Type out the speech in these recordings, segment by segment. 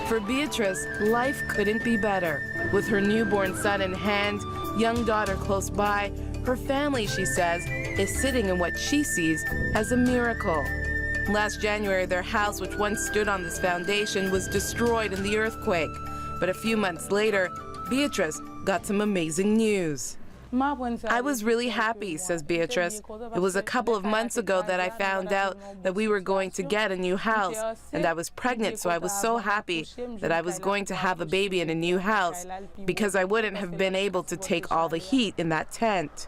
For Beatrice, life couldn't be better. With her newborn son in hand, young daughter close by, her family, she says, is sitting in what she sees as a miracle. Last January, their house, which once stood on this foundation, was destroyed in the earthquake. But a few months later, Beatrice got some amazing news. I was really happy, says Beatrice. It was a couple of months ago that I found out that we were going to get a new house, and I was pregnant, so I was so happy that I was going to have a baby in a new house because I wouldn't have been able to take all the heat in that tent.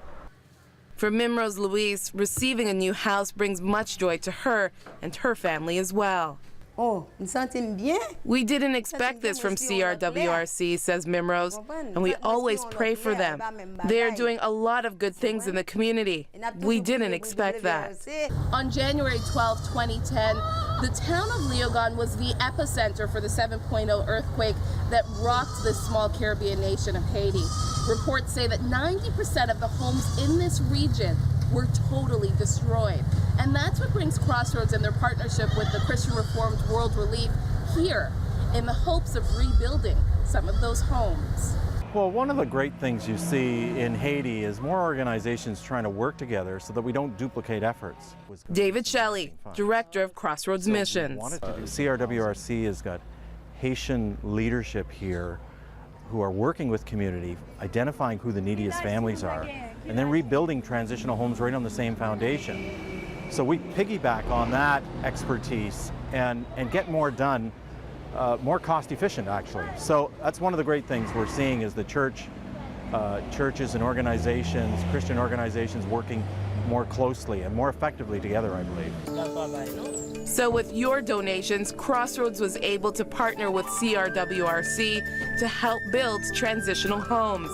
For Mimrose Louise, receiving a new house brings much joy to her and her family as well. We didn't expect this from CRWRC, says Mimrose, and we always pray for them. They are doing a lot of good things in the community. We didn't expect that. On January 12, 2010, the town of Léogâne was the epicenter for the 7.0 earthquake that rocked this small Caribbean nation of Haiti. Reports say that 90% of the homes in this region were totally destroyed. And that's what brings Crossroads and their partnership with the Christian Reformed World Relief here in the hopes of rebuilding some of those homes. Well, one of the great things you see in Haiti is more organizations trying to work together so that we don't duplicate efforts. David Shelley, director of Crossroads Missions. CRWRC has got Haitian leadership here who are working with community, identifying who the neediest families are, and then rebuilding transitional homes right on the same foundation. So we piggyback on that expertise and get more done, more cost efficient actually. So that's one of the great things we're seeing is the churches and organizations, Christian organizations working more closely and more effectively together, I believe. So with your donations, Crossroads was able to partner with CRWRC to help build transitional homes.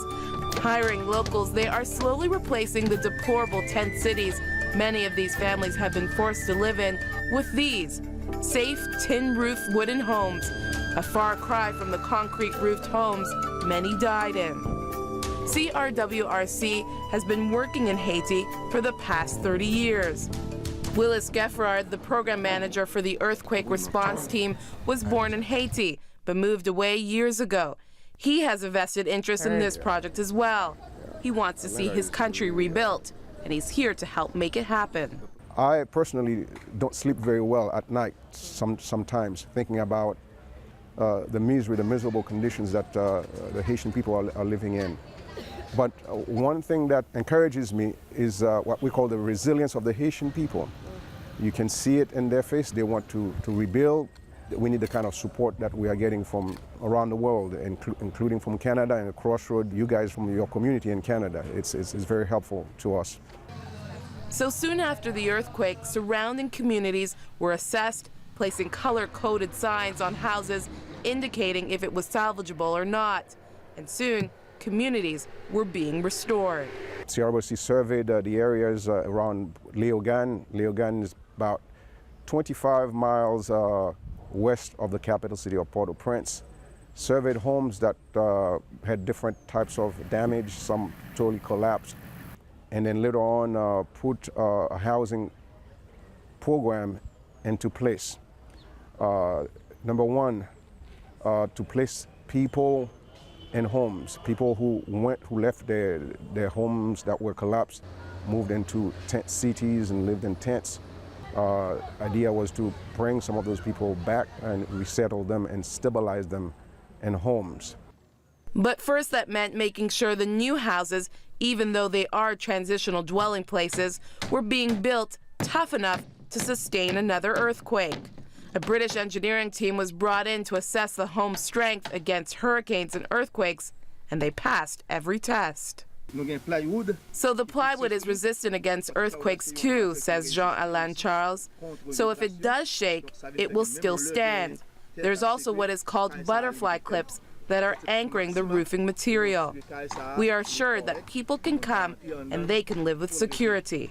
Hiring locals, they are slowly replacing the deplorable tent cities many of these families have been forced to live in with these safe tin-roof wooden homes, a far cry from the concrete-roofed homes many died in. CRWRC has been working in Haiti for the past 30 years. Willis Geffrard, the program manager for the earthquake response team, was born in Haiti, but moved away years ago. He has a vested interest in this project as well. He wants to see his country rebuilt, and he's here to help make it happen. I personally don't sleep very well at night sometimes, thinking about the misery, the miserable conditions that the Haitian people are living in. But one thing that encourages me is what we call the resilience of the Haitian people. You can see it in their face. They want to rebuild. We need the kind of support that we are getting from around the world, including from Canada and Crossroads, you guys from your community in Canada. It's very helpful to us. So soon after the earthquake, surrounding communities were assessed, placing color-coded signs on houses indicating if it was salvageable or not. And soon, communities were being restored. CRWC surveyed the areas around Léogâne. Léogâne is about 25 miles west of the capital city of Port-au-Prince. Surveyed homes that had different types of damage, some totally collapsed. And then later on put a housing program into place. Number one, to place people in homes. People who left their homes that were collapsed, moved into tent cities and lived in tents. Idea was to bring some of those people back and resettle them and stabilize them in homes. But first that meant making sure the new houses, even though they are transitional dwelling places, were being built tough enough to sustain another earthquake. A British engineering team was brought in to assess the home's strength against hurricanes and earthquakes, and they passed every test. So the plywood is resistant against earthquakes too, says Jean-Alain Charles. So if it does shake, it will still stand. There's also what is called butterfly clips that are anchoring the roofing material. We are sure that people can come and they can live with security.